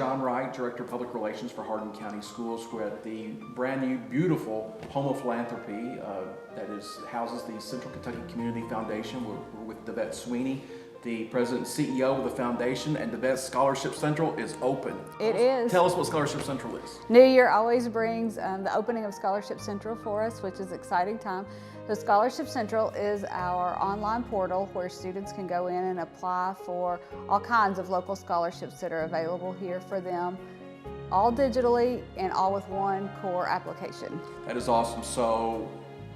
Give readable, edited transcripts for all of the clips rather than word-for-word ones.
John Wright, Director of Public Relations for Hardin County Schools. We're at the brand new, beautiful Home of Philanthropy houses the Central Kentucky Community Foundation. We're with Devette Sweeney, the President and CEO of the foundation, and Devette, Scholarship Central is open. It is. Tell us what Scholarship Central is. New Year always brings the opening of Scholarship Central for us, which is an exciting time. So Scholarship Central is our online portal where students can go in and apply for all kinds of local scholarships that are available here for them, all digitally and all with one core application. That is awesome. So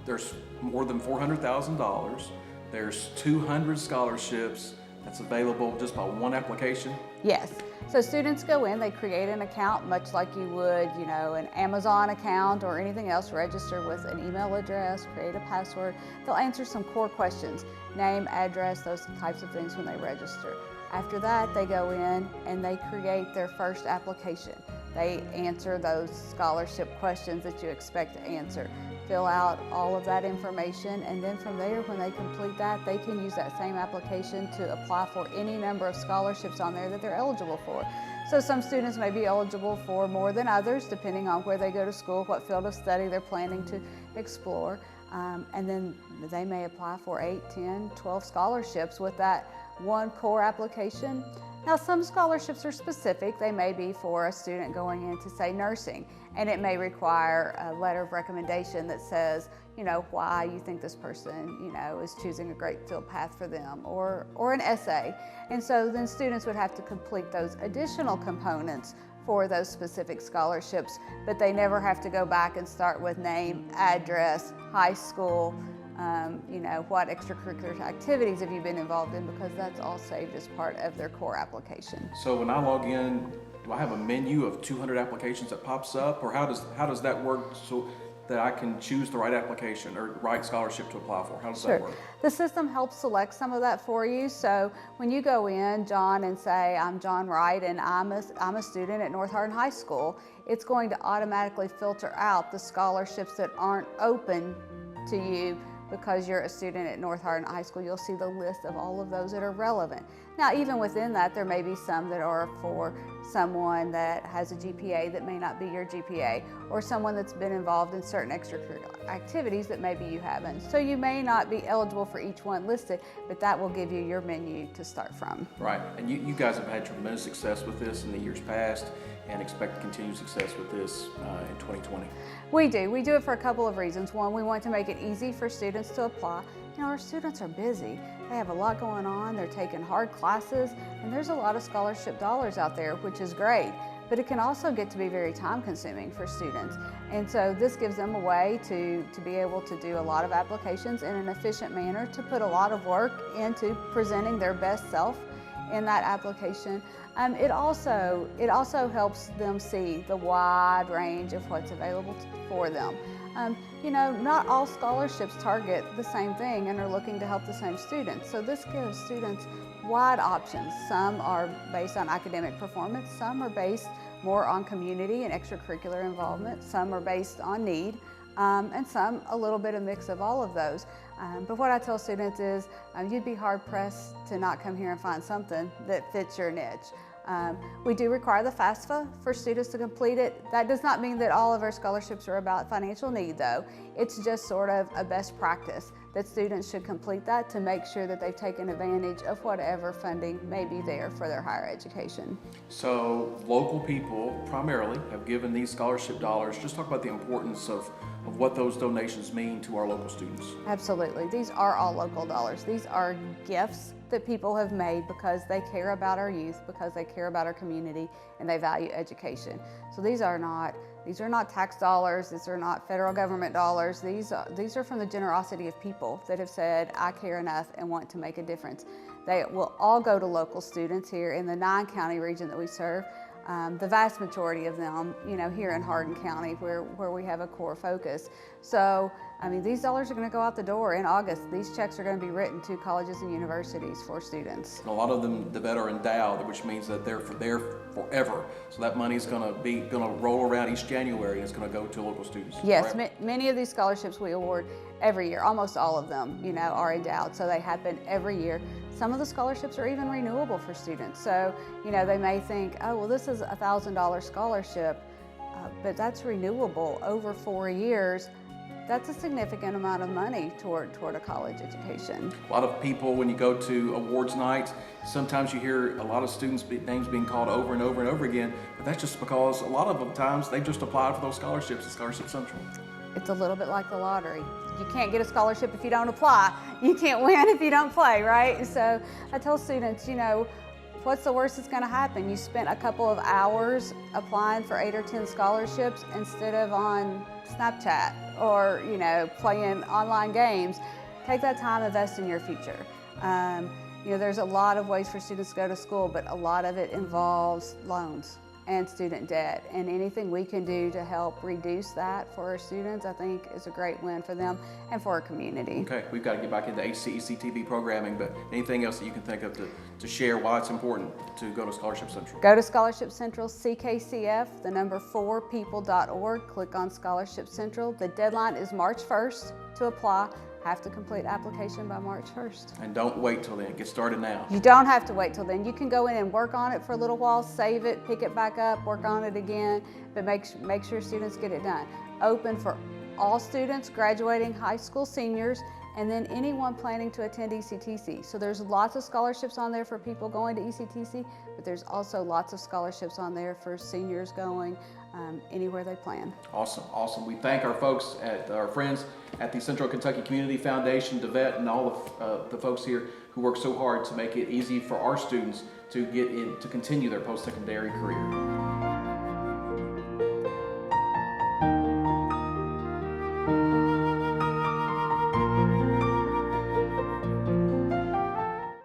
there's more than $400,000. There's 200 scholarships that's available just by one application? Yes. So students go in, they create an account much like you would, an Amazon account or anything else, register with an email address, create a password. They'll answer some core questions, name, address, those types of things when they register. After that, they go in and they create their first application. They answer those scholarship questions that you expect to answer, fill out all of that information, and then from there, when they complete that, they can use that same application to apply for any number of scholarships on there that they're eligible for. So some students may be eligible for more than others, depending on where they go to school, what field of study they're planning to explore, and then they may apply for 8, 10, 12 scholarships with that one core application. Now, some scholarships are specific. They may be for a student going into, say, nursing, and it may require a letter of recommendation that says, why you think this person, is choosing a great field path for them, or an essay. And so then students would have to complete those additional components for those specific scholarships, but they never have to go back and start with name, address, high school, what extracurricular activities have you been involved in, because that's all saved as part of their core application. So when I log in, do I have a menu of 200 applications that pops up, or how does that work so that I can choose the right application or right scholarship to apply for? How does that work? The system helps select some of that for you. So when you go in, John, and say, I'm John Wright and I'm a student at North Hardin High School, it's going to automatically filter out the scholarships that aren't open to you because you're a student at North Hardin High School. You'll see the list of all of those that are relevant. Now, even within that, there may be some that are for someone that has a GPA that may not be your GPA, or someone that's been involved in certain extracurricular activities that maybe you haven't. So you may not be eligible for each one listed, but that will give you your menu to start from. Right, and you guys have had tremendous success with this in the years past and expect continued success with this in 2020. We do it for a couple of reasons. One, we want to make it easy for students to apply. Our students are busy. They have a lot going on. They're taking hard classes, and there's a lot of scholarship dollars out there, which is great, but it can also get to be very time consuming for students. And so this gives them a way to be able to do a lot of applications in an efficient manner, to put a lot of work into presenting their best self in that application. It also helps them see the wide range of what's available for them. Not all scholarships target the same thing and are looking to help the same students. So this gives students wide options. Some are based on academic performance, some are based more on community and extracurricular involvement, some are based on need, and some a little bit of mix of all of those. But what I tell students is you'd be hard pressed to not come here and find something that fits your niche. We do require the FAFSA for students to complete it. That does not mean that all of our scholarships are about financial need, though. It's just sort of a best practice that students should complete that to make sure that they've taken advantage of whatever funding may be there for their higher education. So local people primarily have given these scholarship dollars. Just talk about the importance of what those donations mean to our local students. Absolutely. These are all local dollars. These are gifts that people have made because they care about our youth, because they care about our community, and they value education. So these are not tax dollars, these are not federal government dollars, these are from the generosity of people that have said, I care enough and want to make a difference. They will all go to local students here in the 9-county region that we serve. The vast majority of them, here in Hardin County where we have a core focus. So, these dollars are going to go out the door in August. These checks are going to be written to colleges and universities for students. And a lot of them, Devette, are endowed, which means that they're forever. So that money is going to roll around each January and it's going to go to local students. Yes, many of these scholarships we award every year. Almost all of them, are endowed. So they happen every year. Some of the scholarships are even renewable for students. So, you know, they may think, oh, well, this is a $1,000 scholarship, but that's renewable over 4 years. That's a significant amount of money toward a college education. A lot of people, when you go to awards nights, sometimes you hear a lot of students' names being called over and over and over again, but that's just because a lot of the times they've just applied for those scholarships at Scholarship Central. It's a little bit like the lottery. You can't get a scholarship if you don't apply. You can't win if you don't play, right? So I tell students, you know, what's the worst that's gonna happen? You spent a couple of hours applying for 8 or 10 scholarships instead of on Snapchat or, you know, playing online games. Take that time, invest in your future. You know, there's a lot of ways for students to go to school, but a lot of it involves loans and student debt, and anything we can do to help reduce that for our students, I think is a great win for them and for our community. Okay, we've got to get back into HCEC TV programming, but anything else that you can think of to share why it's important to go to Scholarship Central? Go to Scholarship Central, CKCF, the number 4people.org, click on Scholarship Central. The deadline is March 1st to apply. Have to complete application by March 1st. And don't wait till then, get started now. You don't have to wait till then. You can go in and work on it for a little while, save it, pick it back up, work on it again, but make sure students get it done. Open for all students graduating high school seniors, and then anyone planning to attend ECTC. So there's lots of scholarships on there for people going to ECTC, but there's also lots of scholarships on there for seniors going anywhere they plan. Awesome, awesome. We thank our folks, our friends at the Central Kentucky Community Foundation, DeVette, and all of the folks here who work so hard to make it easy for our students to get in, to continue their post-secondary career.